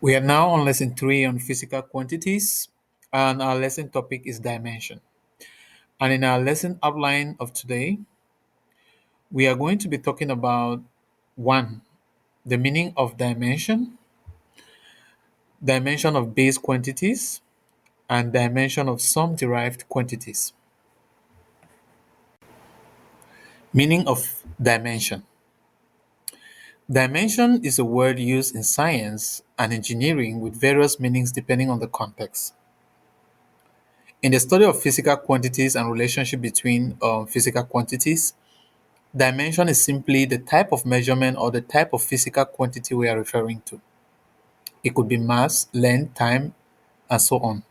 We are now on lesson 3 on physical quantities, and our lesson topic is dimension. And in our lesson outline of today, we are going to be talking about one, the meaning of dimension, dimension of base quantities, and dimension of some derived quantities. Meaning of dimension. Dimension is a word used in science and engineering with various meanings depending on the context. In the study of physical quantities and relationship between physical quantities, dimension is simply the type of measurement or the type of physical quantity we are referring to. It could be mass, length, time, and so on.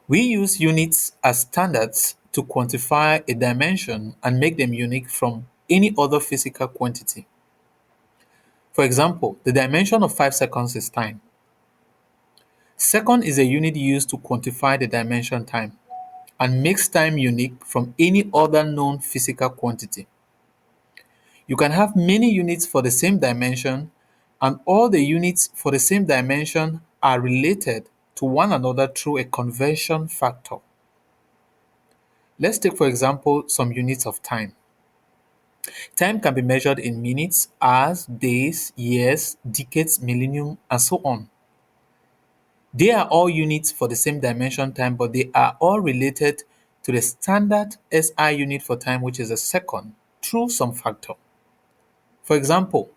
We use units as standards to quantify a dimension and make them unique from any other physical quantity. For example, the dimension of 5 seconds is time. Second is a unit used to quantify the dimension time and makes time unique from any other known physical quantity. You can have many units for the same dimension, and all the units for the same dimension are related to one another through a conversion factor. Let's take, for example, some units of time. Time can be measured in minutes, hours, days, years, decades, millennium, and so on. They are all units for the same dimension time, but they are all related to the standard SI unit for time, which is a second, through some factor. For example,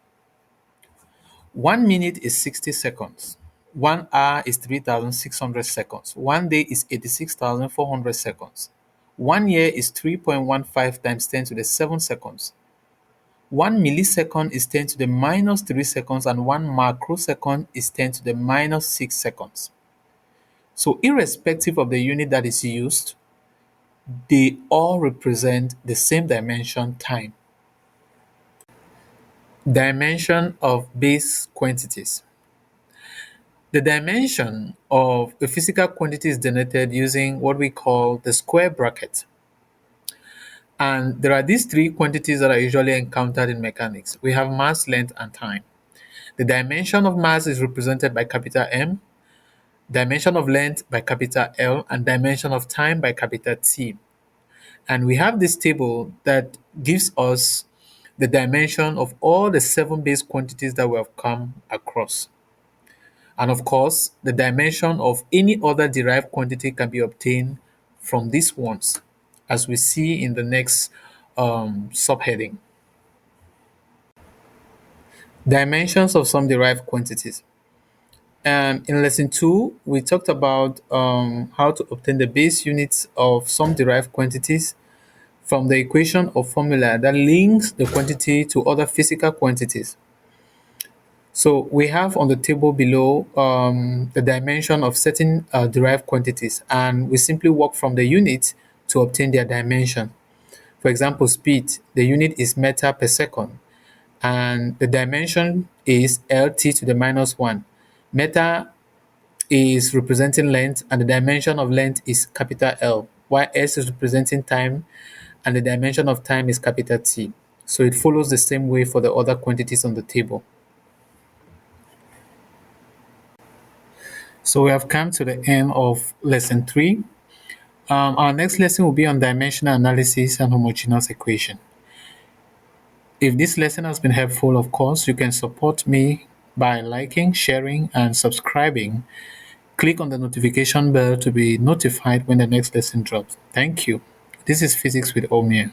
1 minute is 60 seconds. 1 hour is 3,600 seconds. 1 day is 86,400 seconds. 1 year is 3.15 times 10 to the 7 seconds. 1 millisecond is 10 to the minus 3 seconds, and 1 microsecond is 10 to the minus 6 seconds. So, irrespective of the unit that is used, they all represent the same dimension, time. Dimension of base quantities. The dimension of a physical quantity is denoted using what we call the square bracket. And there are these three quantities that are usually encountered in mechanics. We have mass, length, and time. The dimension of mass is represented by capital M, dimension of length by capital L, and dimension of time by capital T. And we have this table that gives us the dimension of all the 7 base quantities that we have come across. And of course, the dimension of any other derived quantity can be obtained from these ones, as we see in the next subheading. Dimensions of some derived quantities. In lesson 2, we talked about how to obtain the base units of some derived quantities from the equation or formula that links the quantity to other physical quantities. So we have on the table below the dimension of certain derived quantities, and we simply work from the unit to obtain their dimension. For example, speed, the unit is meter per second, and the dimension is LT to the minus 1. Meter is representing length, and the dimension of length is capital L, while S is representing time, and the dimension of time is capital T. So it follows the same way for the other quantities on the table. So we have come to the end of lesson 3. Our next lesson will be on dimensional analysis and homogeneous equation. If this lesson has been helpful, of course, you can support me by liking, sharing, and subscribing. Click on the notification bell to be notified when the next lesson drops. Thank you. This is Physics with Omnia.